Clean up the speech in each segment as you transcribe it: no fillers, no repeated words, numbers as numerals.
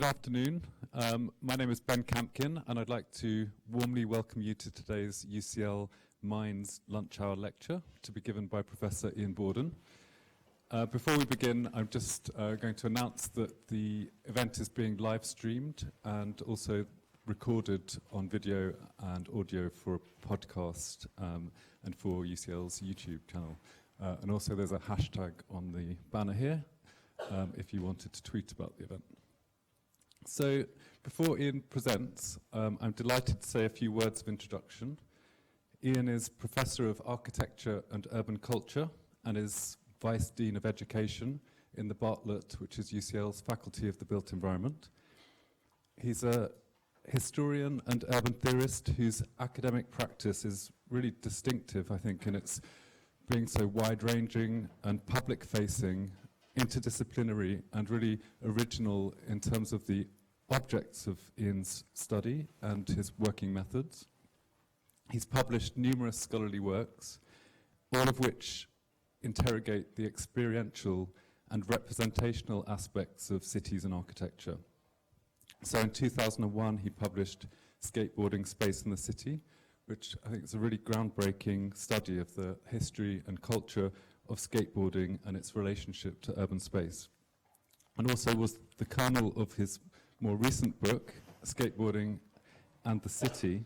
afternoon. My name is Ben Campkin, and I'd like to warmly welcome you to today's UCL Minds Lunch Hour lecture, to be given by Professor Iain Borden. Before we begin, I'm just going to announce that the event is being live streamed and also recorded on video and audio for a podcast and for UCL's YouTube channel. And also there's a hashtag on the banner here if you wanted to tweet about the event. So before Iain presents, I'm delighted to say a few words of introduction. Iain is Professor of Architecture and Urban Culture and is Vice Dean of Education in the Bartlett, which is UCL's Faculty of the Built Environment. He's a historian and urban theorist whose academic practice is really distinctive, I think, in its being so wide-ranging and public-facing, interdisciplinary, and really original in terms of the objects of Iain's study and his working methods. He's published numerous scholarly works, all of which interrogate the experiential and representational aspects of cities and architecture. So in 2001, he published Skateboarding, Space in the City, which I think is a really groundbreaking study of the history and culture of skateboarding and its relationship to urban space. And also was the kernel of his more recent book, Skateboarding and the City,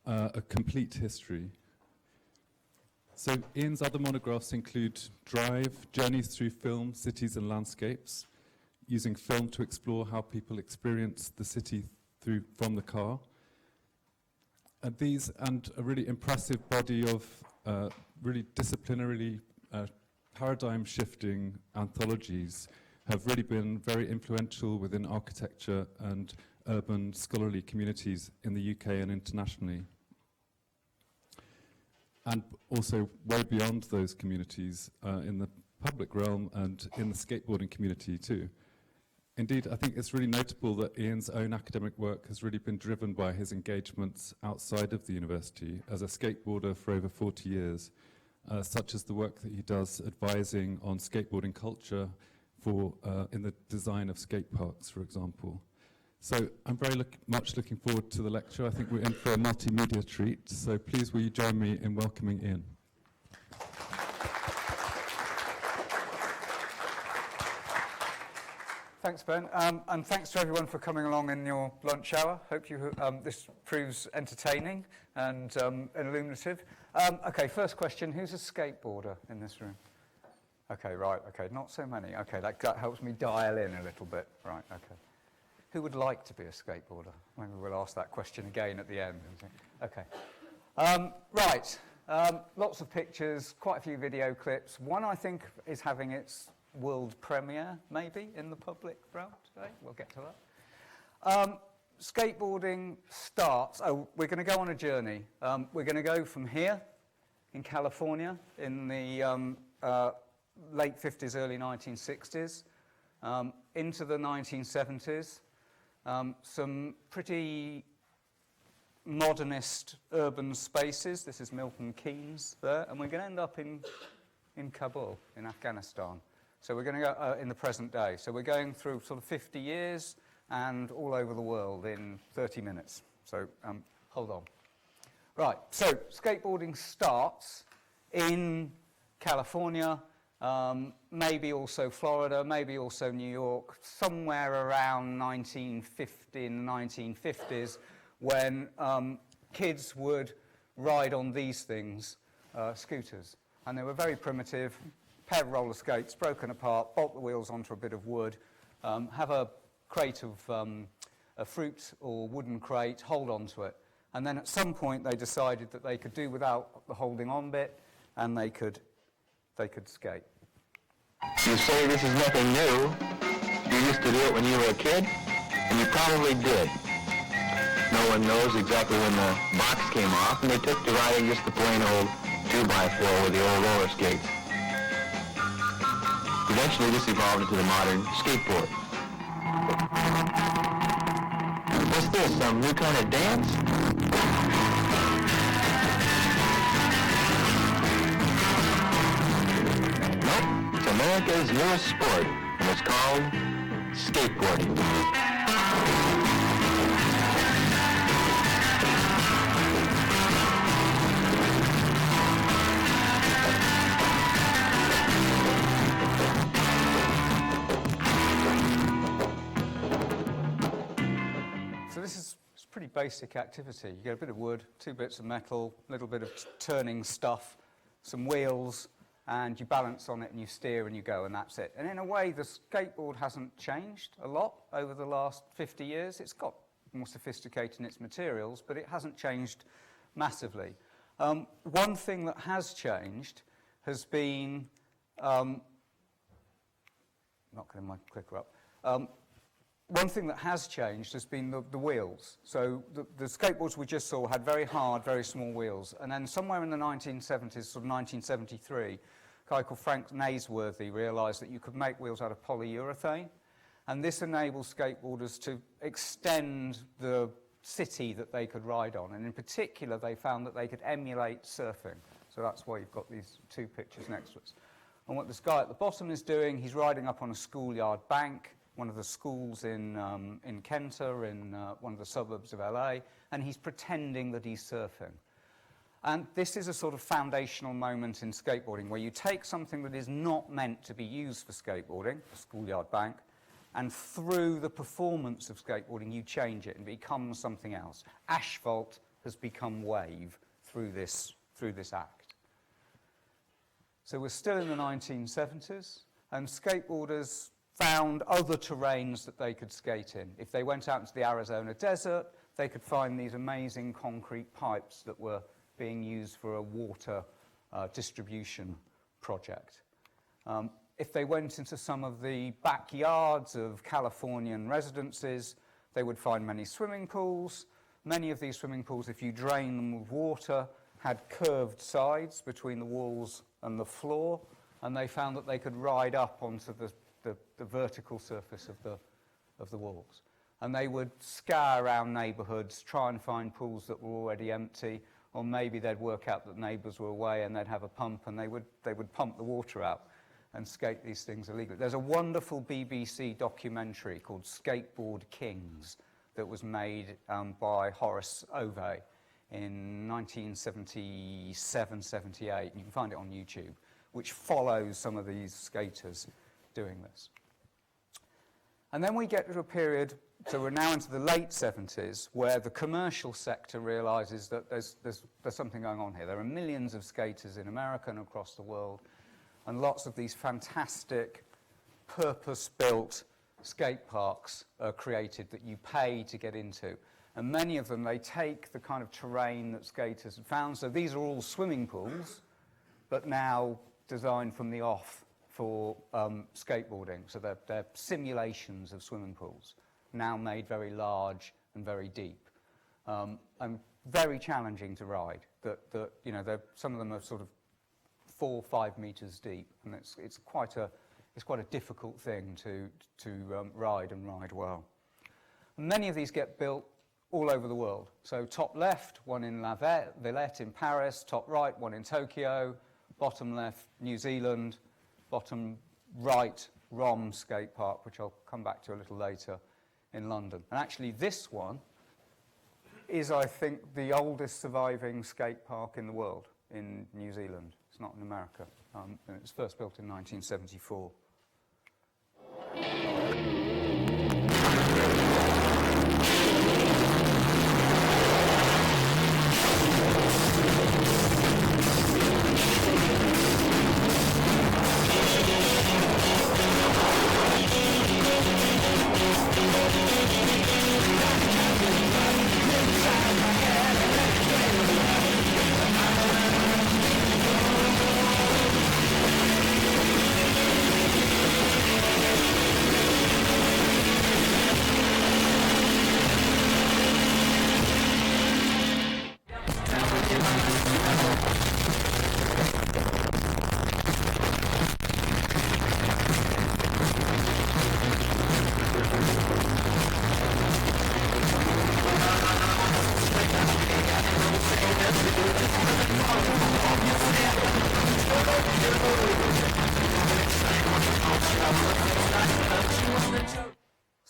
A Complete History. So Iain's other monographs include Drive, Journeys Through Film, Cities and Landscapes, using film to explore how people experience the city from the car. And these and a really impressive body of really disciplinarily paradigm-shifting anthologies have really been very influential within architecture and urban scholarly communities in the UK and internationally. And also way beyond those communities in the public realm and in the skateboarding community too. Indeed, I think it's really notable that Iain's own academic work has really been driven by his engagements outside of the university as a skateboarder for over 40 years, such as the work that he does advising on skateboarding culture for in the design of skateparks, for example. So I'm very much looking forward to the lecture. I think we're in for a multimedia treat, so please will you join me in welcoming Iain. Thanks, Ben, and thanks to everyone for coming along in your lunch hour. Hope this proves entertaining and illuminative. Okay, first question, who's a skateboarder in this room? Okay, right, okay, not so many. Okay, that helps me dial in a little bit. Right, okay. Who would like to be a skateboarder? Maybe we'll ask that question again at the end. Okay. Right, lots of pictures, quite a few video clips. One, I think, is having its world premiere, maybe, in the public realm today. We'll get to that. Skateboarding starts, we're going to go on a journey. We're going to go from here in California in the late 50s, early 1960s, into the 1970s. Some pretty modernist urban spaces. This is Milton Keynes there, and we're going to end up in Kabul, in Afghanistan. So we're going to go in the present day. So we're going through sort of 50 years and all over the world in 30 minutes. So hold on. Right, so skateboarding starts in California, maybe also Florida, maybe also New York, somewhere around 1950, in the 1950s, when kids would ride on these things, scooters. And they were very primitive. Pair of roller skates, broken apart, bolt the wheels onto a bit of wood, have a crate of a fruit or wooden crate, hold on to it. And then at some point they decided that they could do without the holding on bit, and they could skate. You say this is nothing new. You used to do it when you were a kid, and you probably did. No one knows exactly when the box came off, and they took to riding just the plain old 2x4 with the old roller skates. Eventually, this evolved into the modern skateboard. What's this, some new kind of dance? Nope, it's America's newest sport, and it's called skateboarding. So this is a pretty basic activity. You get a bit of wood, 2 bits of metal, a little bit of turning stuff, some wheels, and you balance on it and you steer and you go, and that's it. And in a way, the skateboard hasn't changed a lot over the last 50 years. It's got more sophisticated in its materials, but it hasn't changed massively. One thing that has changed has been, not getting my clicker up. One thing that has changed has been the wheels. So the skateboards we just saw had very hard, very small wheels. And then somewhere in the 1970s, sort of 1973, a guy called Frank Naisworthy realised that you could make wheels out of polyurethane. And this enables skateboarders to extend the city that they could ride on. And in particular, they found that they could emulate surfing. So that's why you've got these 2 pictures next to us. And what this guy at the bottom is doing, he's riding up on a schoolyard bank, one of the schools in Kenta, in one of the suburbs of LA, and he's pretending that he's surfing. And this is a sort of foundational moment in skateboarding, where you take something that is not meant to be used for skateboarding, a schoolyard bank, and through the performance of skateboarding, you change it and it becomes something else. Asphalt has become wave through this act. So we're still in the 1970s, and skateboarders found other terrains that they could skate in. If they went out into the Arizona desert, they could find these amazing concrete pipes that were being used for a water distribution project. If they went into some of the backyards of Californian residences, they would find many swimming pools. Many of these swimming pools, if you drain them with water, had curved sides between the walls and the floor, and they found that they could ride up onto the vertical surface of the walls. And they would scour around neighbourhoods, try and find pools that were already empty, or maybe they'd work out that neighbours were away and they'd have a pump, and they would pump the water out and skate these things illegally. There's a wonderful BBC documentary called Skateboard Kings that was made by Horace Ove in 1977-78. You can find it on YouTube, which follows some of these skaters doing this. And then we get to a period, so we're now into the late 70s, where the commercial sector realizes that there's something going on here. There are millions of skaters in America and across the world, and lots of these fantastic purpose-built skate parks are created that you pay to get into. And many of them, they take the kind of terrain that skaters had found. So these are all swimming pools, but now designed from the off for skateboarding. So they're simulations of swimming pools, now made very large and very deep, and very challenging to ride. You know, some of them are sort of 4 or 5 meters deep, and it's quite a difficult thing to ride and ride well. And many of these get built all over the world. So top left, one in La Villette in Paris. Top right, one in Tokyo. Bottom left, New Zealand. Bottom right, Rom skate park, which I'll come back to a little later, in London. And actually this one is, I think, the oldest surviving skate park in the world in New Zealand. It's not in America. And it was first built in 1974.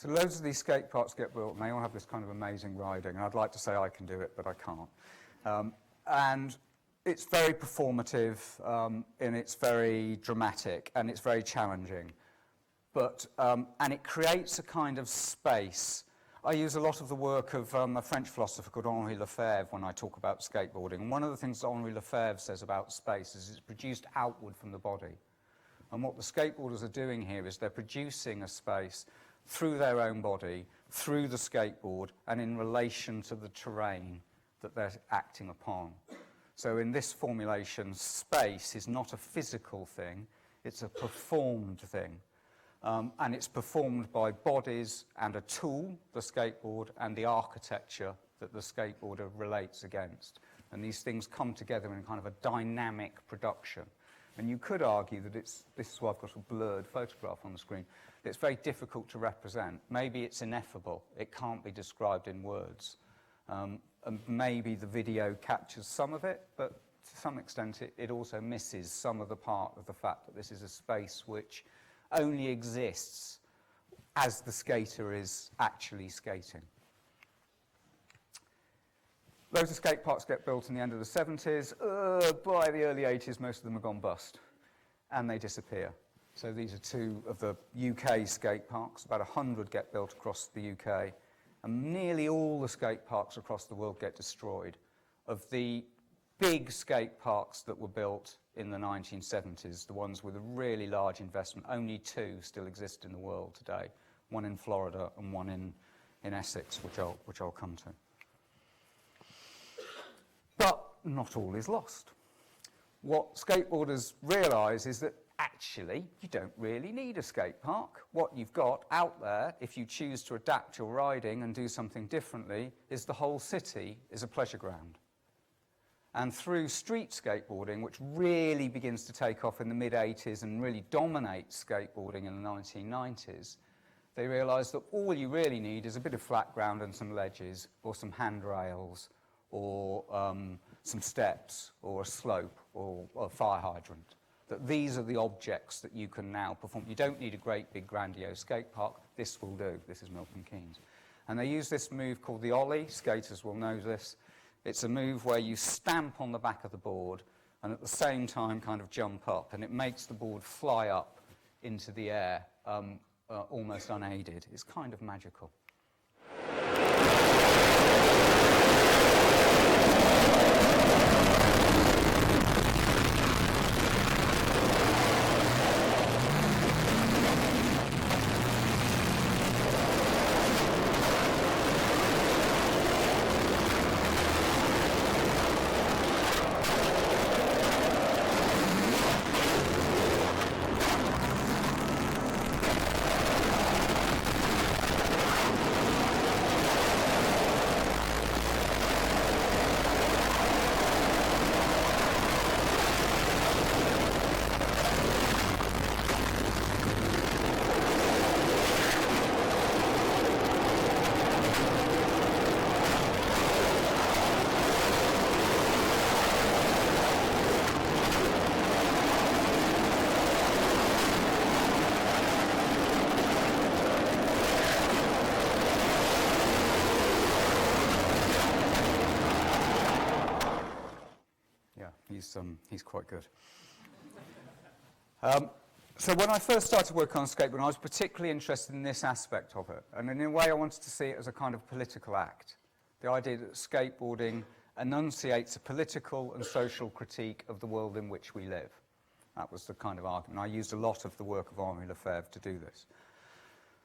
So loads of these skate parks get built, and they all have this kind of amazing riding, and I'd like to say I can do it, but I can't. And it's very performative, and it's very dramatic, and it's very challenging. But, and it creates a kind of space. I use a lot of the work of a French philosopher called Henri Lefebvre when I talk about skateboarding. And one of the things that Henri Lefebvre says about space is it's produced outward from the body. And what the skateboarders are doing here is they're producing a space through their own body, through the skateboard, and in relation to the terrain that they're acting upon. So in this formulation, space is not a physical thing, it's a performed thing. And it's performed by bodies and a tool, the skateboard, and the architecture that the skateboarder relates against. And these things come together in kind of a dynamic production. And you could argue that this is why I've got a blurred photograph on the screen, it's very difficult to represent. Maybe it's ineffable, it can't be described in words. And maybe the video captures some of it, but to some extent it also misses some of the part of the fact that this is a space which only exists as the skater is actually skating. Loads of skate parks get built in the end of the 70s. By the early 80s, most of them have gone bust, and they disappear. So these are two of the UK skate parks. About 100 get built across the UK, and nearly all the skate parks across the world get destroyed. Of the big skate parks that were built in the 1970s, the ones with a really large investment, only 2 still exist in the world today. One in Florida and one in Essex, which I'll come to. But not all is lost. What skateboarders realise is that actually you don't really need a skate park. What you've got out there, if you choose to adapt your riding and do something differently, is the whole city is a pleasure ground. And through street skateboarding, which really begins to take off in the mid-80s and really dominates skateboarding in the 1990s, they realise that all you really need is a bit of flat ground and some ledges, or some handrails, or some steps, or a slope, or a fire hydrant. That these are the objects that you can now perform. You don't need a great big grandiose skate park. This will do. This is Milton Keynes. And they use this move called the ollie. Skaters will know this. It's a move where you stamp on the back of the board and at the same time kind of jump up, and it makes the board fly up into the air almost unaided. It's kind of magical. He's quite good. So when I first started working on skateboarding, I was particularly interested in this aspect of it. And in a way, I wanted to see it as a kind of political act. The idea that skateboarding enunciates a political and social critique of the world in which we live. That was the kind of argument. I used a lot of the work of Henri Lefebvre to do this.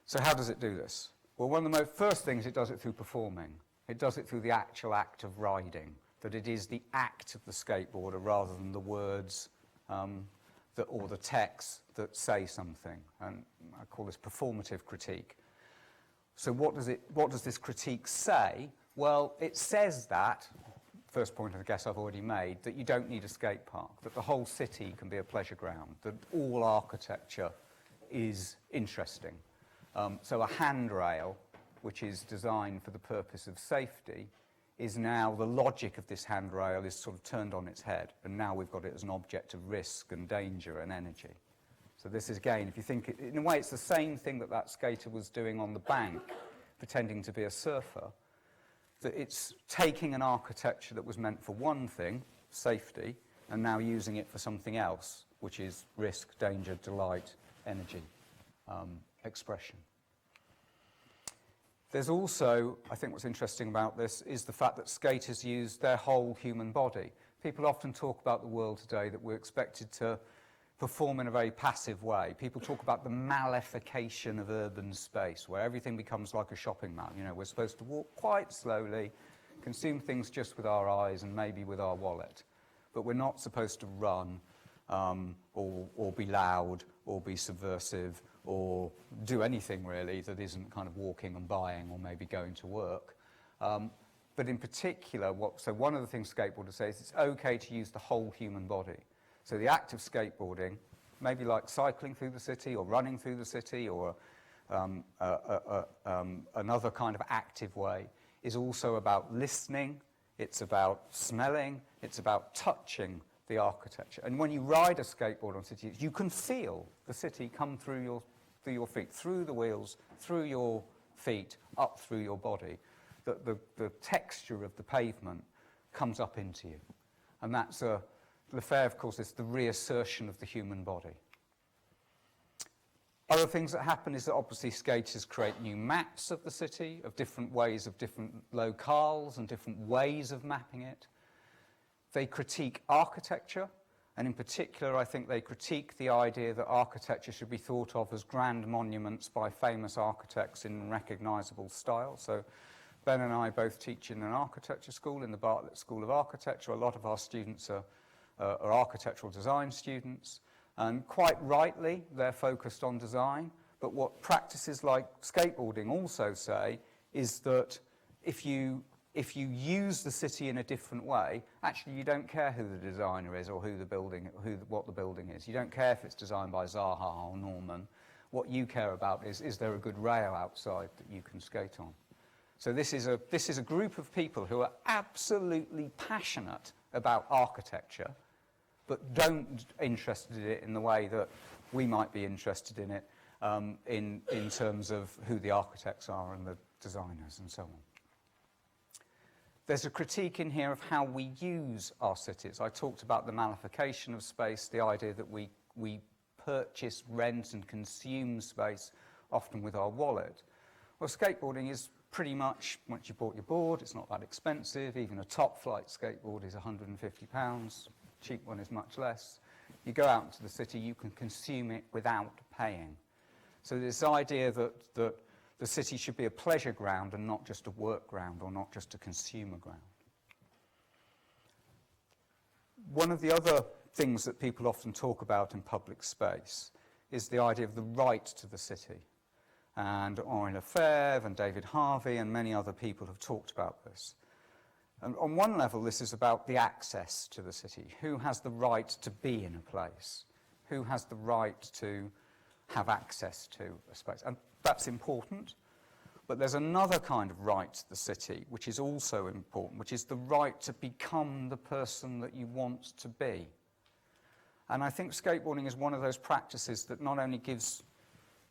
So how does it do this? Well, one of the first things, it does it through performing. It does it through the actual act of riding. That it is the act of the skateboarder rather than the words or the text that say something. And I call this performative critique. So what does this critique say? Well, it says that, first point I guess I've already made, that you don't need a skate park, that the whole city can be a pleasure ground, that all architecture is interesting. So a handrail, which is designed for the purpose of safety, is now the logic of this handrail is sort of turned on its head, and now we've got it as an object of risk and danger and energy. So this is, again, if you think, in a way, it's the same thing that that skater was doing on the bank, pretending to be a surfer, that it's taking an architecture that was meant for one thing, safety, and now using it for something else, which is risk, danger, delight, energy, expression. There's also, I think what's interesting about this is the fact that skaters use their whole human body. People often talk about the world today that we're expected to perform in a very passive way. People talk about the malification of urban space, where everything becomes like a shopping mall. You know, we're supposed to walk quite slowly, consume things just with our eyes and maybe with our wallet. But we're not supposed to run or be loud or be subversive or do anything really that isn't kind of walking and buying or maybe going to work. But in particular, so one of the things skateboarders say is it's okay to use the whole human body. So the act of skateboarding, maybe like cycling through the city or running through the city or another kind of active way, is also about listening, it's about smelling, it's about touching the architecture. And when you ride a skateboard on cities, you can feel the city come through your feet, through the wheels, through your feet, up through your body. The texture of the pavement comes up into you. And that's Lefebvre, of course, is the reassertion of the human body. Other things that happen is that obviously skaters create new maps of the city, of different ways, of different locales and different ways of mapping it. They critique architecture, and in particular, I think they critique the idea that architecture should be thought of as grand monuments by famous architects in recognisable style. So Ben and I both teach in an architecture school, in the Bartlett School of Architecture. A lot of our students are architectural design students, and quite rightly they're focused on design. But what practices like skateboarding also say is that if you use the city in a different way, actually you don't care who the designer is or what the building is. You don't care if it's designed by Zaha or Norman. What you care about is there a good rail outside that you can skate on? So this is a group of people who are absolutely passionate about architecture, but don't interested in it in the way that we might be interested in it in terms of who the architects are and the designers and so on. There's a critique in here of how we use our cities. I talked about the malification of space, the idea that we purchase, rent and consume space, often with our wallet. Well, skateboarding is pretty much, once you bought your board, it's not that expensive. Even a top flight skateboard is £150. Cheap one is much less. You go out into the city, you can consume it without paying. So this idea that the city should be a pleasure ground and not just a work ground or not just a consumer ground. One of the other things that people often talk about in public space is the idea of the right to the city. And Henri Lefebvre and David Harvey and many other people have talked about this. And on one level, this is about the access to the city. Who has the right to be in a place? Who has the right to have access to a space? And that's important. But there's another kind of right to the city, which is also important, which is the right to become the person that you want to be. And I think skateboarding is one of those practices that not only gives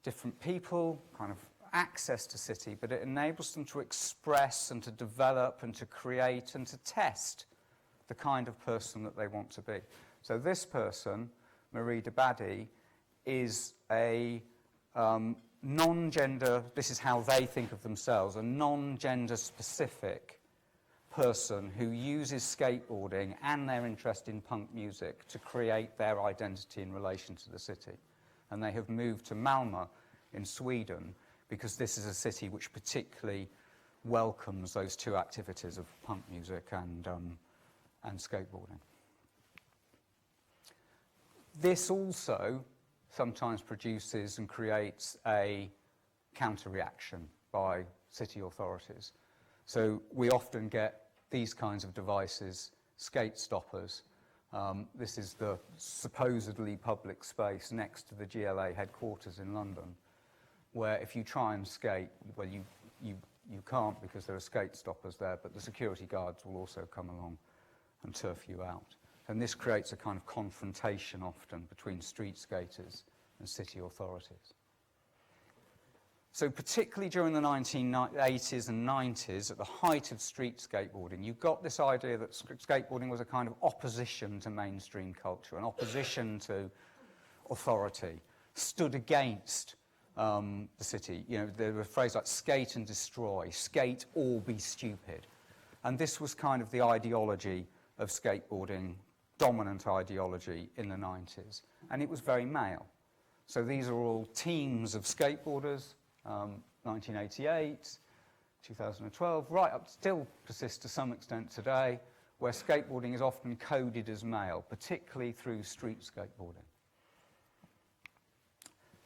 different people kind of access to city, but it enables them to express and to develop and to create and to test the kind of person that they want to be. So this person, Marie de Bady, is a non-gender, this is how they think of themselves, a non-gender specific person who uses skateboarding and their interest in punk music to create their identity in relation to the city. And they have moved to Malmö in Sweden because this is a city which particularly welcomes those two activities of punk music and skateboarding. This also sometimes produces and creates a counter-reaction by city authorities. So we often get these kinds of devices, skate stoppers. This is the supposedly public space next to the GLA headquarters in London, where if you try and skate, well, you can't because there are skate stoppers there, but the security guards will also come along and turf you out. And this creates a kind of confrontation often between street skaters and city authorities. So particularly during the 1980s and 90s, at the height of street skateboarding, you got this idea that skateboarding was a kind of opposition to mainstream culture, an opposition to authority, stood against the city. You know, there were phrases like skate and destroy, skate or be stupid. And this was kind of the ideology of skateboarding, dominant ideology in the 90s. And it was very male. So these are all teams of skateboarders, 1988, 2012, right up, still persists to some extent today, where skateboarding is often coded as male, particularly through street skateboarding.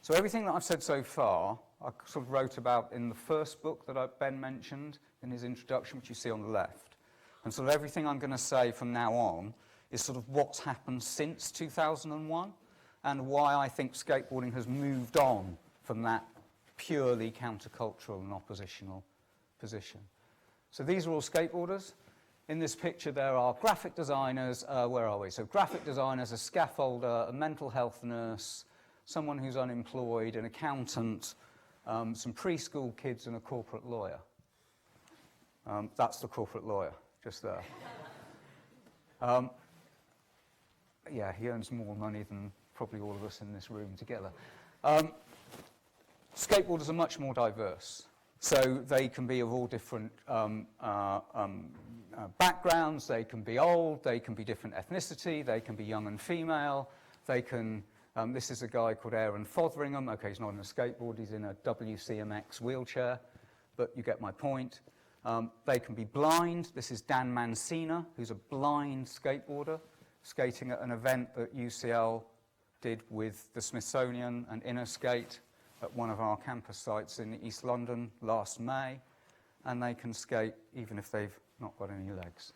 So everything that I've said so far, I sort of wrote about in the first book that Ben mentioned in his introduction, which you see on the left. And sort of everything I'm going to say from now on is sort of what's happened since 2001 and why I think skateboarding has moved on from that purely countercultural and oppositional position. So these are all skateboarders. In this picture there are graphic designers, where are we? So graphic designers, a scaffolder, a mental health nurse, someone who's unemployed, an accountant, some preschool kids and a corporate lawyer. That's the corporate lawyer, just there. Yeah, he earns more money than probably all of us in this room together. Skateboarders are much more diverse. So they can be of all different backgrounds, they can be old, they can be different ethnicity, they can be young and female, they can, this is a guy called Aaron Fotheringham. Okay, he's not on a skateboard, he's in a WCMX wheelchair, but you get my point. They can be blind. This is Dan Mancina, who's a blind skateboarder, skating at an event that UCL did with the Smithsonian and Innerskate at one of our campus sites in East London last May, and they can skate even if they've not got any legs.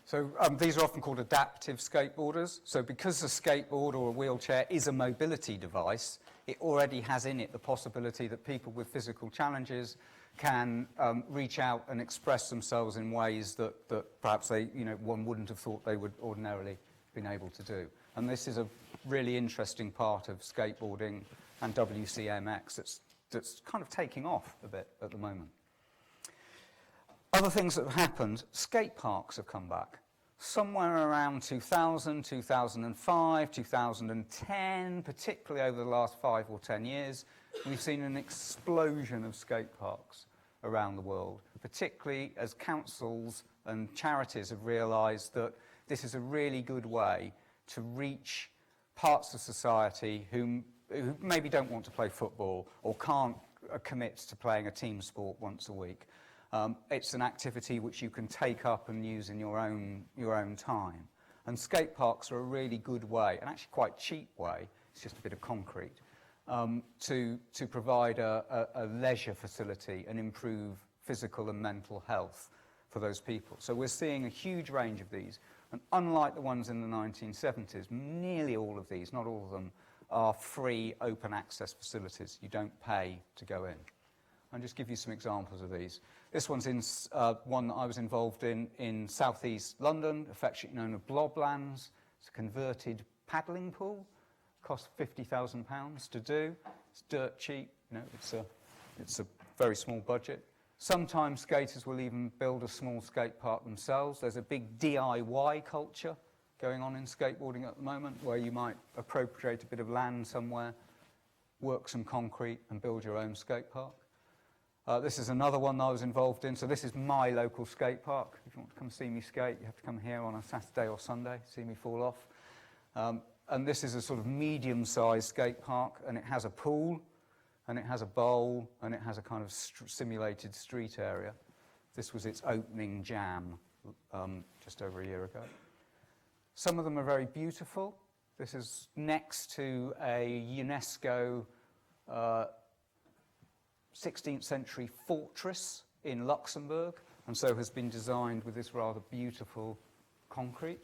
So these are often called adaptive skateboarders. So because a skateboard or a wheelchair is a mobility device, it already has in it the possibility that people with physical challenges can reach out and express themselves in ways that perhaps they, one wouldn't have thought they would ordinarily been able to do. And this is a really interesting part of skateboarding and WCMX that's kind of taking off a bit at the moment. Other things that have happened, skate parks have come back. Somewhere around 2000, 2005, 2010, particularly over the last 5 or 10 years, we've seen an explosion of skate parks around the world, particularly as councils and charities have realised that this is a really good way to reach parts of society who maybe don't want to play football or can't commit to playing a team sport once a week. It's an activity which you can take up and use in your own time. And skate parks are a really good way, and actually quite cheap way, it's just a bit of concrete, to provide a leisure facility and improve physical and mental health for those people. So we're seeing a huge range of these. And unlike the ones in the 1970s, nearly all of these, not all of them, are free open access facilities. You don't pay to go in. I'll just give you some examples of these. This one's in one that I was involved in southeast London, affectionately known as Bloblands. It's a converted paddling pool. Cost £50,000 to do. It's dirt cheap. It's a very small budget. Sometimes skaters will even build a small skate park themselves. There's a big DIY culture going on in skateboarding at the moment, where you might appropriate a bit of land somewhere, work some concrete and build your own skate park. This is another one that I was involved in. So this is my local skate park. If you want to come see me skate, you have to come here on a Saturday or Sunday, see me fall off. And this is a sort of medium-sized skate park, and it has a pool, and it has a bowl, and it has a kind of simulated street area. This was its opening jam just over a year ago. Some of them are very beautiful. This is next to a UNESCO 16th century fortress in Luxembourg, and so has been designed with this rather beautiful concrete.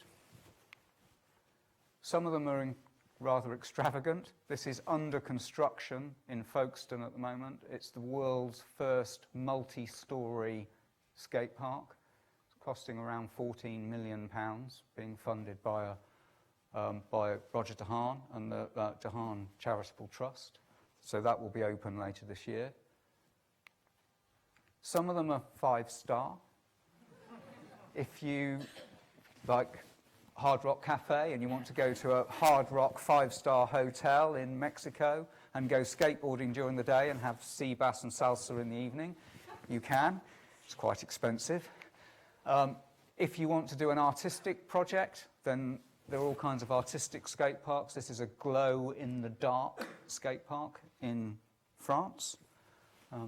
Some of them are rather extravagant. This is under construction in Folkestone at the moment. It's the world's first multi-storey skate park. Costing around £14 million, being funded by Roger De Haan and the De Haan Charitable Trust. So that will be open later this year. Some of them are 5-star. If you like Hard Rock Cafe and you want to go to a Hard Rock 5-star hotel in Mexico and go skateboarding during the day and have sea bass and salsa in the evening, you can. It's quite expensive. If you want to do an artistic project, then there are all kinds of artistic skate parks. This is a glow-in-the-dark skate park in France.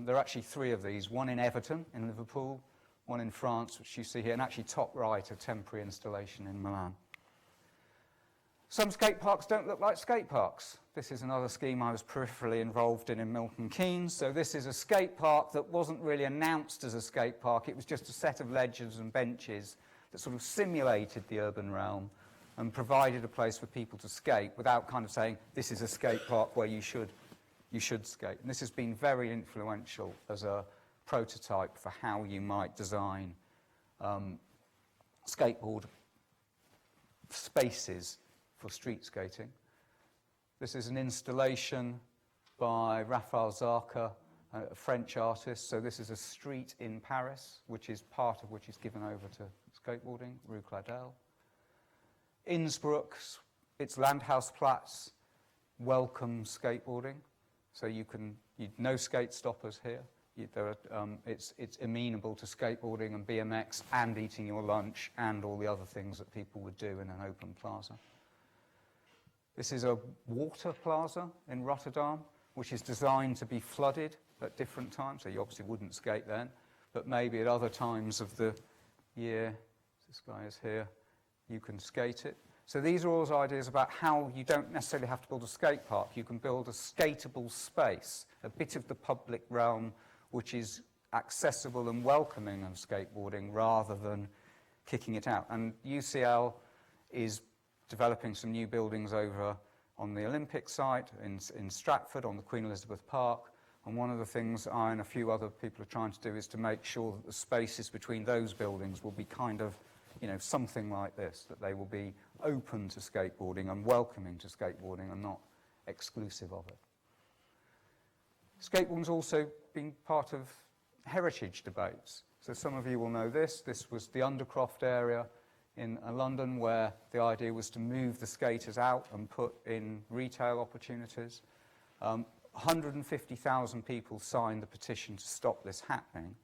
There are actually 3 of these, one in Everton in Liverpool, one in France, which you see here, and actually top right, a temporary installation in Milan. Some skate parks don't look like skate parks. This is another scheme I was peripherally involved in Milton Keynes. So this is a skate park that wasn't really announced as a skate park. It was just a set of ledges and benches that sort of simulated the urban realm and provided a place for people to skate without kind of saying, this is a skate park where you should skate. And this has been very influential as a prototype for how you might design skateboard spaces for street skating. This is an installation by Raphael Zarka, a French artist. So this is a street in Paris, which is part of which is given over to skateboarding, Rue Cladel. Innsbruck, its Landhausplatz welcomes skateboarding. So no skate stoppers here. It's amenable to skateboarding and BMX and eating your lunch and all the other things that people would do in an open plaza. This is a water plaza in Rotterdam, which is designed to be flooded at different times. So you obviously wouldn't skate then, but maybe at other times of the year, this guy is here, you can skate it. So these are all ideas about how you don't necessarily have to build a skate park. You can build a skatable space, a bit of the public realm which is accessible and welcoming of skateboarding rather than kicking it out. And UCL is developing some new buildings over on the Olympic site in Stratford on the Queen Elizabeth Park. And one of the things I and a few other people are trying to do is to make sure that the spaces between those buildings will be kind of, something like this, that they will be open to skateboarding and welcoming to skateboarding and not exclusive of it. Skateboarding's also been part of heritage debates. So some of you will know this. This was the Undercroft area in London, where the idea was to move the skaters out and put in retail opportunities. 150,000 people signed the petition to stop this happening.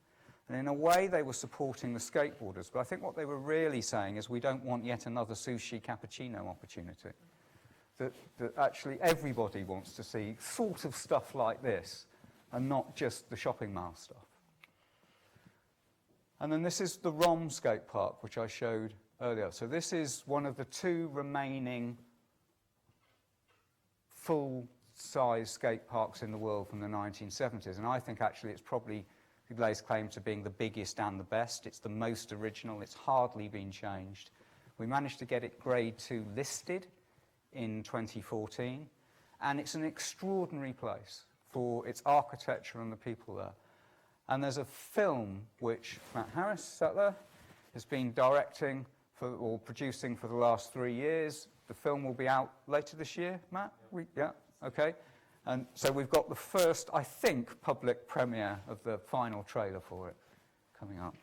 And in a way, they were supporting the skateboarders. But I think what they were really saying is we don't want yet another sushi cappuccino opportunity. That actually everybody wants to see sort of stuff like this and not just the shopping mall stuff. And then this is the Rom skate park, which I showed earlier. So this is one of the 2 remaining full-size skate parks in the world from the 1970s. And I think actually it's probably lays claim to being the biggest and the best. It's the most original. It's hardly been changed. We managed to get it Grade 2 listed in 2014. And it's an extraordinary place for its architecture and the people there. And there's a film which Matt Harris, Settler, has been directing or producing for the last 3 years. The film will be out later this year, Matt? Yeah, okay. And so we've got the first, I think, public premiere of the final trailer for it coming up.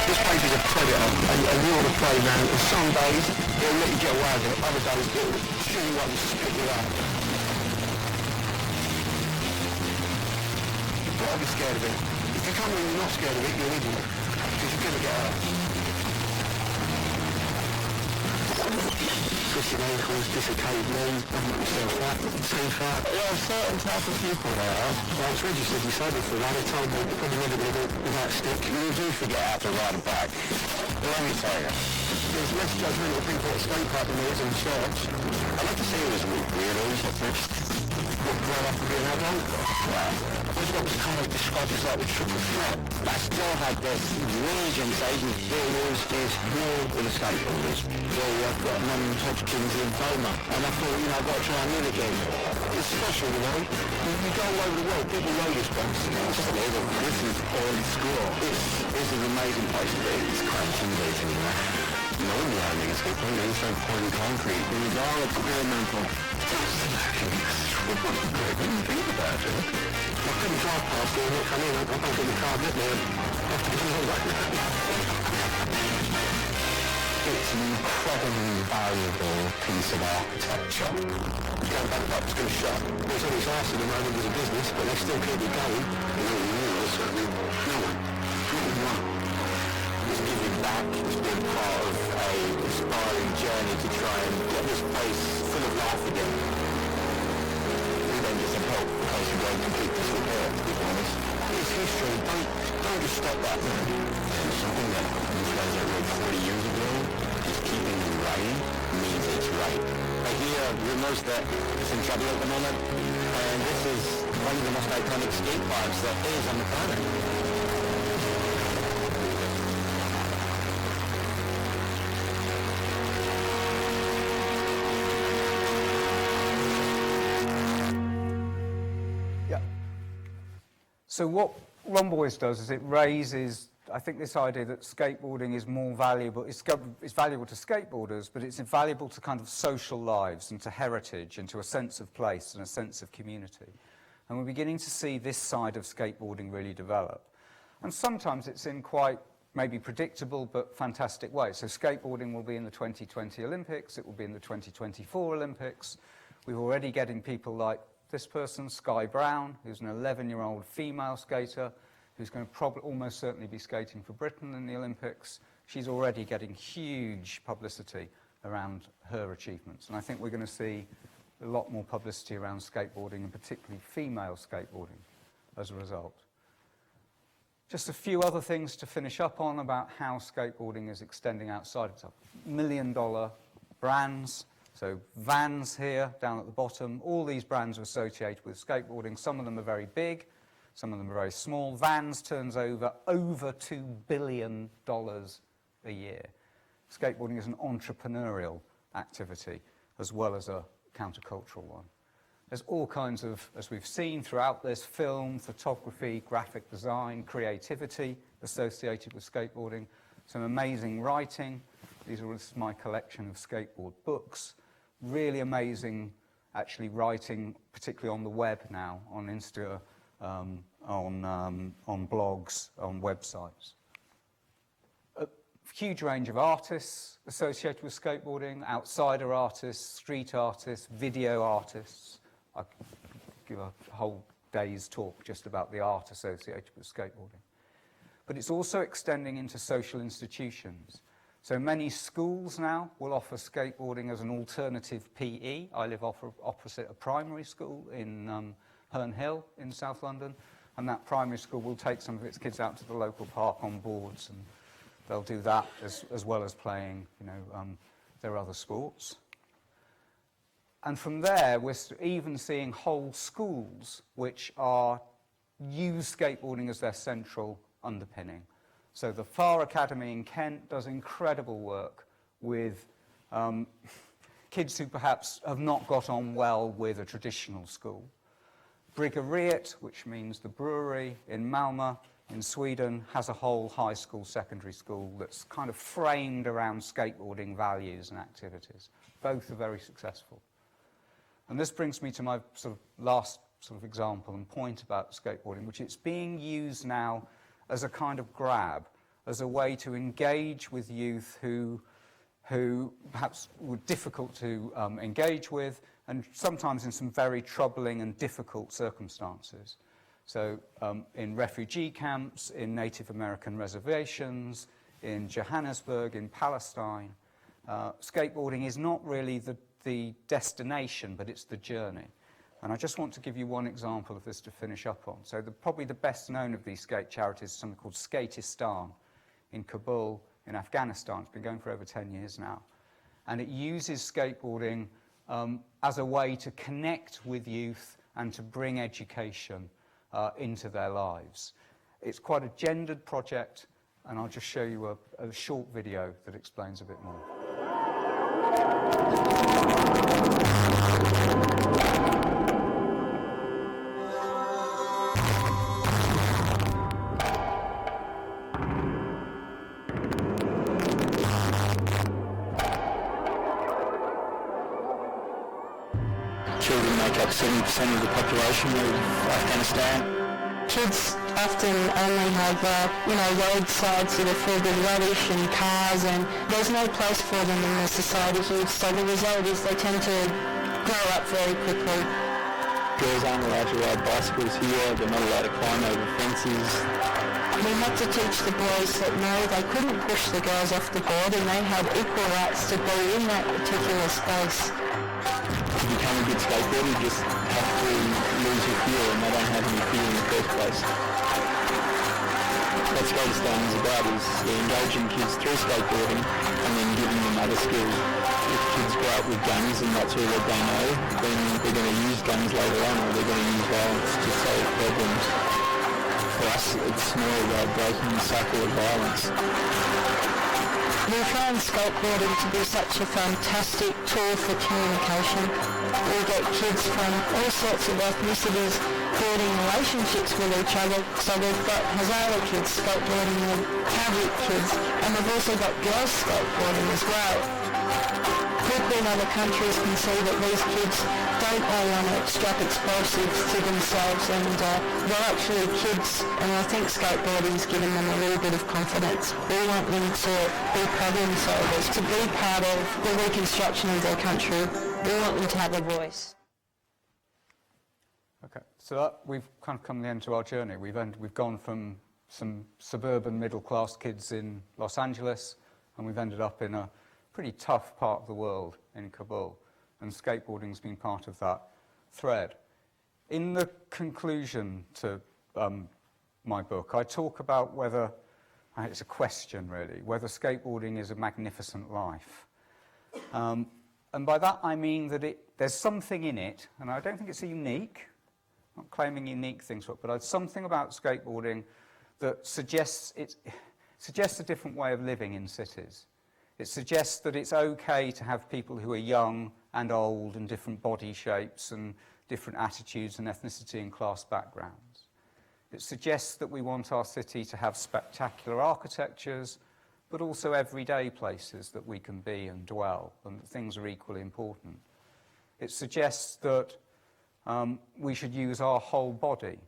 This place is a predator, and you're the prey, man. And some days, it'll let you get away with it. Other days, it'll chew you up and spit you out. You've got to be scared of it. If you come in and you're not scared of it, you're an idiot. Because you're going to get hurt. Twisted ankles, dislocated knees, doesn't yourself fat, too fat. There are certain types of people there. Once registered disabled for that, they told me they're probably never going to do it without a stick. You do forget how to ride a bike. But let me tell you, there's less judgmental people at skate park than there is in church. I like to say it was weirdos at first. What grow up to be an adult? Well, what's what was kind of described as like the triple threat. I still had this rage inside me. There was this war with the skateboarders. Yeah, I've got non-Hodgkin's lymphoma. And I thought, I've got to try and live again. It's special, You go all over the world, people know this place. This is old school. This is an amazing place to be. It's quite intimidating, No wonder how niggas get paid. They start pouring concrete. It was all experimental. What do you think about it? I couldn't drive past it and come in. I don't get the car with me. It's an incredibly valuable piece of architecture. Going back up, it's going to shut. There's only arse at the moment as a business, but they still keep it going. It's giving back. It's been part of a inspiring journey to try and get this place full of life again. Then just some help in case you're going complete disrepair, to be honest. It's history. Don't just stop that, man. It's something that these guys that wrote 40 years ago, just keeping it right means it's right. I hear rumors that it's in trouble at the moment, and this is one of the most iconic skate parks that is on the planet. So what Rhomboids does is it raises, I think, this idea that skateboarding is more valuable. It's valuable to skateboarders, but it's invaluable to kind of social lives and to heritage and to a sense of place and a sense of community. And we're beginning to see this side of skateboarding really develop. And sometimes it's in quite maybe predictable but fantastic ways. So skateboarding will be in the 2020 Olympics. It will be in the 2024 Olympics. We're already getting people like this person, Sky Brown, who's an 11-year-old female skater who's going to almost certainly be skating for Britain in the Olympics. She's already getting huge publicity around her achievements. And I think we're going to see a lot more publicity around skateboarding, and particularly female skateboarding, as a result. Just a few other things to finish up on about how skateboarding is extending outside itself. $1 million brands. So Vans here, down at the bottom, all these brands are associated with skateboarding. Some of them are very big, some of them are very small. Vans turns over $2 billion a year. Skateboarding is an entrepreneurial activity as well as a countercultural one. There's all kinds of, as we've seen throughout this, film, photography, graphic design, creativity associated with skateboarding. Some amazing writing. This is my collection of skateboard books. Really amazing, actually, writing, particularly on the web now, on Insta, on blogs, on websites. A huge range of artists associated with skateboarding, outsider artists, street artists, video artists. I could give a whole day's talk just about the art associated with skateboarding. But it's also extending into social institutions. So many schools now will offer skateboarding as an alternative PE. I live opposite a primary school in Herne Hill in South London, and that primary school will take some of its kids out to the local park on boards, and they'll do that as well as playing, their other sports. And from there, we're even seeing whole schools which use skateboarding as their central underpinning. So the Farr Academy in Kent does incredible work with kids who perhaps have not got on well with a traditional school. Bryggeriet, which means the brewery in Malmö, in Sweden has a whole high school, secondary school that's kind of framed around skateboarding values and activities. Both are very successful. And this brings me to my sort of last sort of example and point about skateboarding, which it's being used now as a kind of grab, as a way to engage with youth who perhaps were difficult to engage with, and sometimes in some very troubling and difficult circumstances. So in refugee camps, in Native American reservations, in Johannesburg, in Palestine, skateboarding is not really the destination, but it's the journey. And I just want to give you one example of this to finish up on. So probably the best known of these skate charities is something called Skateistan in Kabul, in Afghanistan. It's been going for over 10 years now. And it uses skateboarding as a way to connect with youth and to bring education into their lives. It's quite a gendered project, and I'll just show you a short video that explains a bit more. Children make up 70% of the population of Afghanistan. Kids often only have, roadsides that are filled with rubbish and cars, and there's no place for them in the society here. So the result is they tend to grow up very quickly. Girls aren't allowed to ride bicycles here. They're not allowed to climb over fences. We had to teach the boys that no, they couldn't push the girls off the board, and they had equal rights to be in that particular space. To become a good skateboarder, you just have to lose your fear, and they don't have any fear in the first place. What Skateistan is about is engaging kids through skateboarding and then giving them other skills. If kids grow up with guns and that's all that they know, then they're going to use guns later on, or they're going to use violence to solve problems. For us, it's more about breaking the cycle of violence. We find skateboarding to be such a fantastic tool for communication. We get kids from all sorts of ethnicities building relationships with each other. So we've got Hazara kids skateboarding with Kavik kids, and we've also got girls skateboarding as well. People in other countries can see that these kids don't all want to strap explosives to themselves, and they're actually kids, and I think skateboarding's given them a little bit of confidence. We want them to be problem solvers, to be part of the reconstruction of their country. We want them to have a voice. Okay, so we've kind of come to the end to our journey. We've gone from some suburban middle-class kids in Los Angeles, and we've ended up in a pretty tough part of the world in Kabul, and skateboarding's been part of that thread. In the conclusion to my book, I talk about whether, it's a question really, whether skateboarding is a magnificent life. And by that I mean that there's something in it, and I don't think it's unique, I'm not claiming unique things, but there's something about skateboarding that suggests a different way of living in cities. It suggests that it's okay to have people who are young and old and different body shapes and different attitudes and ethnicity and class backgrounds. It suggests that we want our city to have spectacular architectures, but also everyday places that we can be and dwell, and that things are equally important. It suggests that we should use our whole body,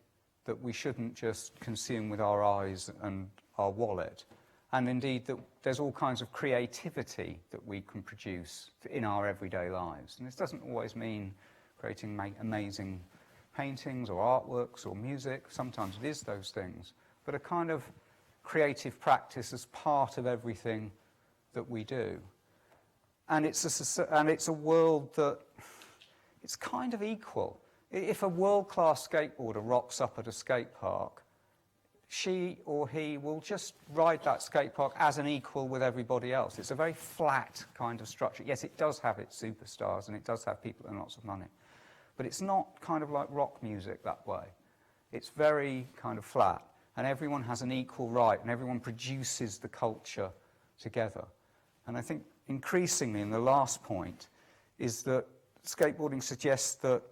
that we shouldn't just consume with our eyes and our wallet. And indeed, that there's all kinds of creativity that we can produce in our everyday lives. And this doesn't always mean creating amazing paintings or artworks or music. Sometimes it is those things. But a kind of creative practice as part of everything that we do. And it's a world that it's kind of equal. If a world-class skateboarder rocks up at a skate park, she or he will just ride that skate park as an equal with everybody else. It's a very flat kind of structure. Yes, it does have its superstars and it does have people and lots of money. But it's not kind of like rock music that way. It's very kind of flat. And everyone has an equal right and everyone produces the culture together. And I think increasingly, and the last point, is that skateboarding suggests that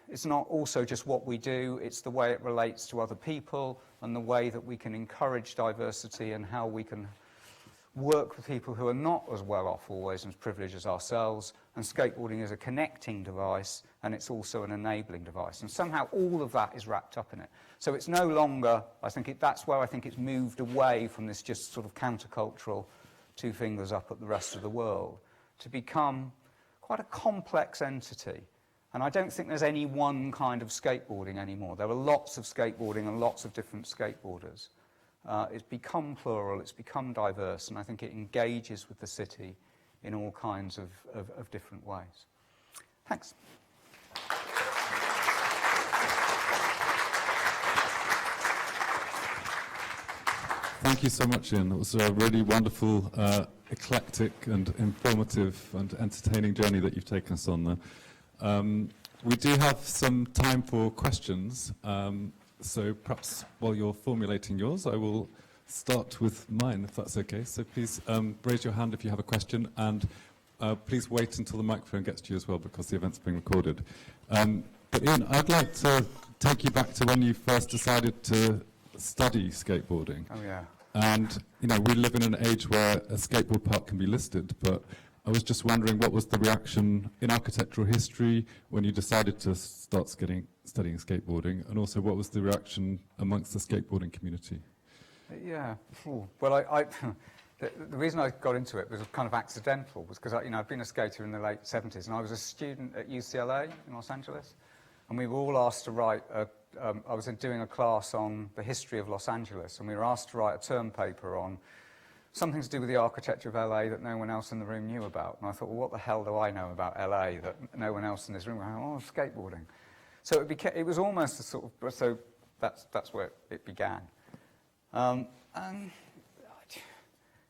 it's not also just what we do, it's the way it relates to other people and the way that we can encourage diversity and how we can work with people who are not as well off always and as privileged as ourselves. And skateboarding is a connecting device, and it's also an enabling device. And somehow all of that is wrapped up in it. So it's no longer, that's where I think it's moved away from this just sort of countercultural two fingers up at the rest of the world to become quite a complex entity. And I don't think there's any one kind of skateboarding anymore. There are lots of skateboarding and lots of different skateboarders. It's become plural, it's become diverse, and I think it engages with the city in all kinds of different ways. Thanks. Thank you so much, Iain. It was a really wonderful, eclectic and informative and entertaining journey that you've taken us on there. We do have some time for questions, so perhaps while you're formulating yours, I will start with mine, if that's okay. So please raise your hand if you have a question, and please wait until the microphone gets to you as well, because the event's being recorded. But Iain, I'd like to take you back to when you first decided to study skateboarding. Oh, yeah. And, you know, we live in an age where a skateboard park can be listed, but I was just wondering what was the reaction in architectural history when you decided to start studying skateboarding, and also what was the reaction amongst the skateboarding community? Yeah. Ooh. Well, the reason I got into it was kind of accidental, was because I'd been a skater in the late 70s, and I was a student at UCLA in Los Angeles, and we were all asked to write I was doing a class on the history of Los Angeles, and we were asked to write a term paper on something to do with the architecture of LA that no one else in the room knew about. And I thought, well, what the hell do I know about LA that no one else in this room? Oh, skateboarding. So it was almost a sort of, so that's where it began.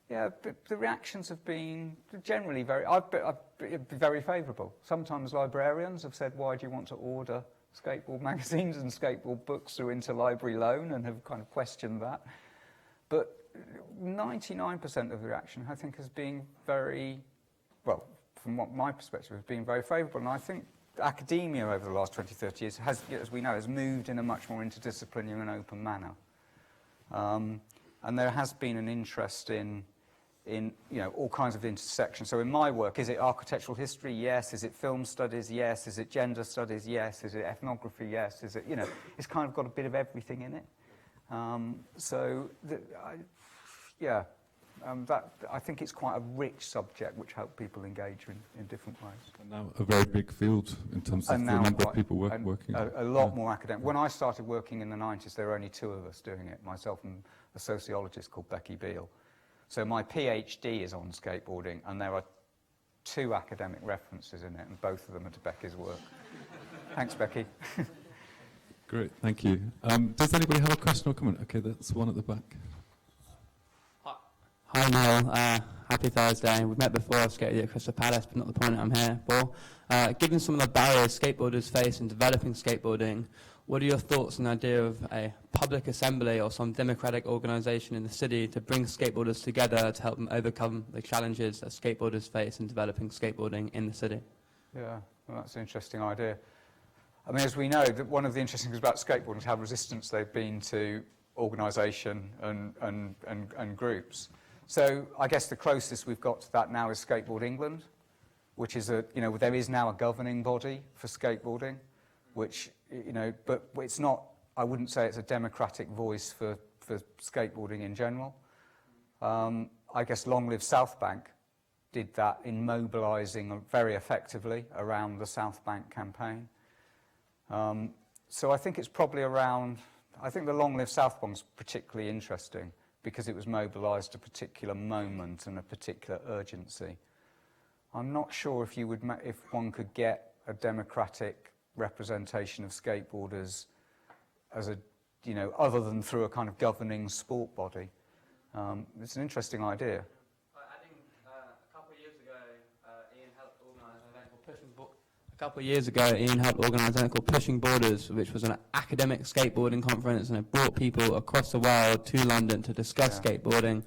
Yeah, the reactions have been generally very favourable. Sometimes librarians have said, why do you want to order skateboard magazines and skateboard books through interlibrary loan, and have kind of questioned that. But 99% of the reaction, I think, has been very, well, from my perspective, has been very favourable. And I think academia over the last 20, 30 years has, as we know, has moved in a much more interdisciplinary and open manner. And there has been an interest in all kinds of intersections. So in my work, is it architectural history? Yes. Is it film studies? Yes. Is it gender studies? Yes. Is it ethnography? Yes. Is it, it's kind of got a bit of everything in it. I think it's quite a rich subject which helps people engage in different ways. And now a very big field in terms of the number of people working. A lot more academic. When I started working in the 90s, there were only two of us doing it, myself and a sociologist called Becky Beale. So my PhD is on skateboarding, and there are 2 academic references in it, and both of them are to Becky's work. Thanks, Becky. Great, thank you. Does anybody have a question or comment? Okay, that's one at the back. Hi Neil, happy Thursday. We've met before, I've skated at Crystal Palace, but not the point I'm here for. Given some of the barriers skateboarders face in developing skateboarding, what are your thoughts on the idea of a public assembly or some democratic organisation in the city to bring skateboarders together to help them overcome the challenges that skateboarders face in developing skateboarding in the city? Yeah, well, that's an interesting idea. I mean, as we know, that one of the interesting things about skateboarding is how resistant they've been to organisation and groups. So I guess the closest we've got to that now is Skateboard England, which is there is now a governing body for skateboarding, which, but it's not, I wouldn't say it's a democratic voice for skateboarding in general. I guess Long Live South Bank did that in mobilising very effectively around the South Bank campaign. So I think it's probably around, I think the Long Live South Bank's particularly interesting because it was mobilised at a particular moment and a particular urgency. I'm not sure if one could get a democratic representation of skateboarders as a, other than through a kind of governing sport body. It's an interesting idea. I think a couple of years ago, Iain helped organise an event called Pushing Borders. A couple of years ago, Iain helped organise an event called Pushing Borders, which was an academic skateboarding conference, and it brought people across the world to London to discuss skateboarding.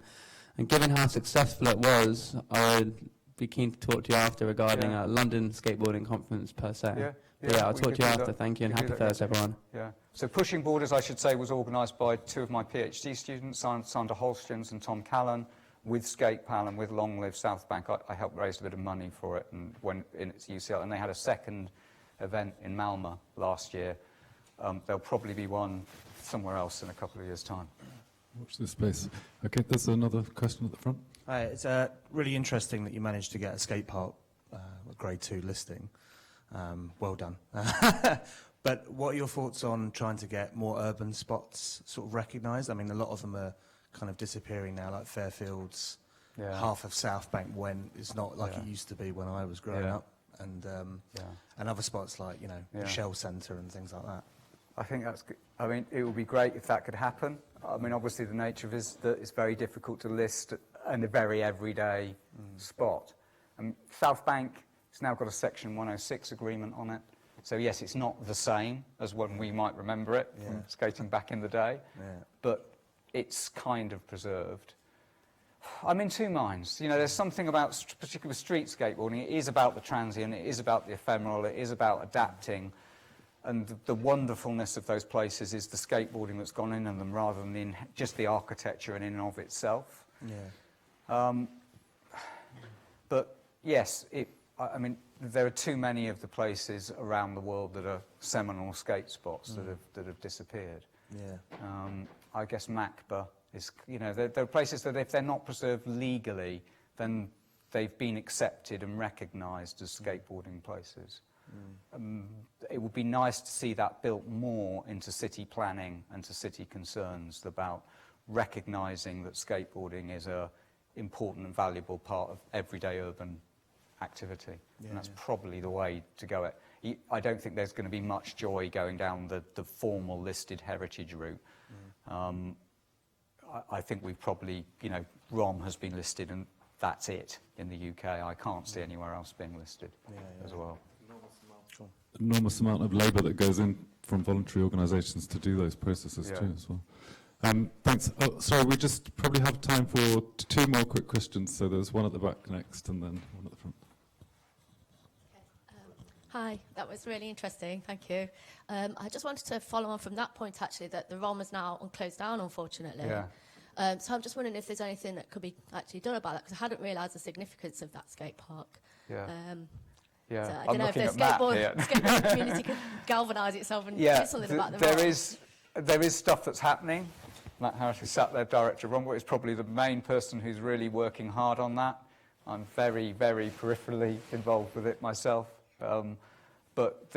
And given how successful it was, I would be keen to talk to you after regarding a London skateboarding conference per se. I'll talk to you after. Thank you, and happy Thursday, everyone. Yeah. So Pushing Borders, I should say, was organised by two of my PhD students, Sandra Holstens and Tom Callan, with SkatePal and with Long Live South Bank. I helped raise a bit of money for it and when in its UCL, and they had a second event in Malmö last year. There'll probably be one somewhere else in a couple of years' time. Watch this space. Okay, there's another question at the front. It's really interesting that you managed to get a skate park grade 2 listing. Well done. But what are your thoughts on trying to get more urban spots sort of recognised? I mean, a lot of them are kind of disappearing now, like Fairfields, half of South Bank it's not like it used to be when I was growing up, and other spots like, you know, the Shell Centre and things like that. I think that's good. I mean, it would be great if that could happen. I mean, obviously the nature of it is that it's very difficult to list in a very everyday spot. South Bank has now got a Section 106 agreement on it. So yes, it's not the same as when we might remember it from skating back in the day, but it's kind of preserved. I'm in two minds. You know, there's something about, particularly with street skateboarding, it is about the transient, it is about the ephemeral, it is about adapting. And the wonderfulness of those places is the skateboarding that's gone in them rather than just the architecture in and of itself. But yes, I mean, there are too many of the places around the world that are seminal skate spots that have disappeared. I guess Macba is, you know, there are places that if they're not preserved legally, then they've been accepted and recognised as skateboarding places. It would be nice to see that built more into city planning and to city concerns about recognising that skateboarding is an important and valuable part of everyday urban activity. And that's probably the way to go. I don't think there's going to be much joy going down the formal listed heritage route. I think we've probably, you know, ROM has been listed and that's it in the UK. I can't see anywhere else being listed as well. Enormous amount of labour that goes in from voluntary organisations to do those processes too as well. Thanks. Oh, sorry, we just probably have time for two more quick questions. So there's one at the back next and then one at the front. Hi, that was really interesting, thank you. I just wanted to follow on from that point actually, that the ROM is now closed down unfortunately. So I'm just wondering if there's anything that could be actually done about that, because I hadn't realised the significance of that skate park. So I don't know if the skateboard community could galvanise itself and do something about the ROM. There is stuff that's happening. Matt Harris, who sat there, director of ROM, is probably the main person who's really working hard on that. I'm very, very peripherally involved with it myself. But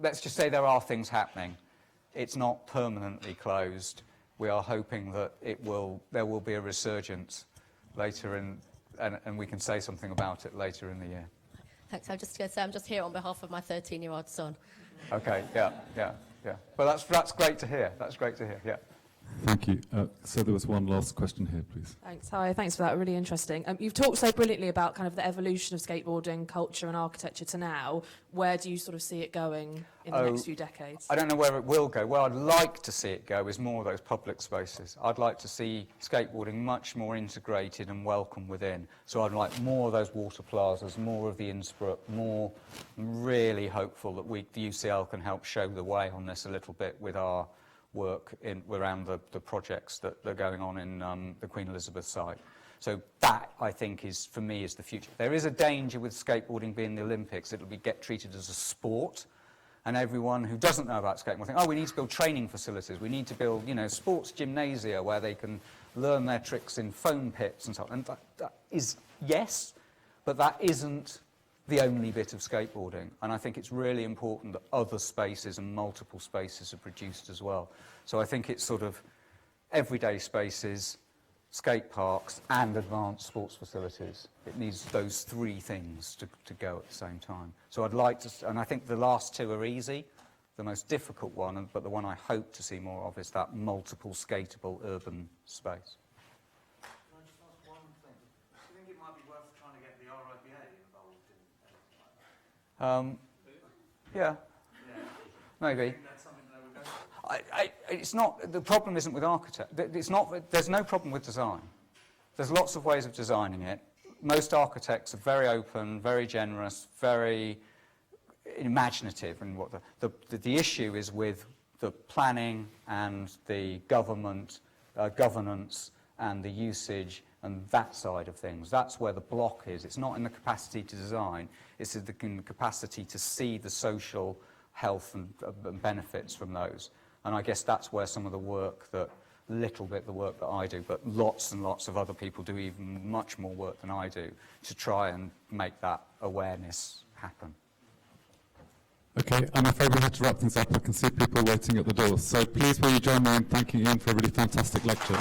let's just say there are things happening. It's not permanently closed. We are hoping that there will be a resurgence later and we can say something about it later in the year. Thanks. I'm just going to say I'm just here on behalf of my 13-year-old son. Okay. Yeah. Well, that's great to hear. That's great to hear. Yeah. Thank you. So there was one last question here, please. Thanks. Hi, thanks for that. Really interesting. You've talked so brilliantly about kind of the evolution of skateboarding culture and architecture to now. Where do you sort of see it going in the next few decades? I don't know where it will go. Where I'd like to see it go is more of those public spaces. I'd like to see skateboarding much more integrated and welcome within. So I'd like more of those water plazas, more of the Innsbruck, more. I'm really hopeful that the UCL can help show the way on this a little bit with our work around the projects that are going on in the Queen Elizabeth site. So that, I think, for me, is the future. There is a danger with skateboarding being the Olympics. It'll get treated as a sport, and everyone who doesn't know about skateboarding will think, we need to build training facilities. We need to build, sports gymnasia where they can learn their tricks in foam pits and so on. And that is, yes, but that isn't the only bit of skateboarding, and I think it's really important that other spaces and multiple spaces are produced as well. So I think it's sort of everyday spaces, skate parks and advanced sports facilities. It needs those three things to go at the same time. So I'd like to, and I think the last two are easy. The most difficult one, but the one I hope to see more of, is that multiple skatable urban space. Yeah, maybe. It's not. The problem isn't with architect. It's not. There's no problem with design. There's lots of ways of designing it. most architects are very open, very generous, very imaginative, and what the issue is with the planning and the governance and the usage and that side of things. That's where the block is. It's not in the capacity to design, it's in the capacity to see the social health and benefits from those. And I guess that's where some of the work that I do, but lots and lots of other people do even much more work than I do to try and make that awareness happen. Okay, I'm afraid we have to wrap things up. I can see people waiting at the door. So please will you join me in thanking Iain for a really fantastic lecture.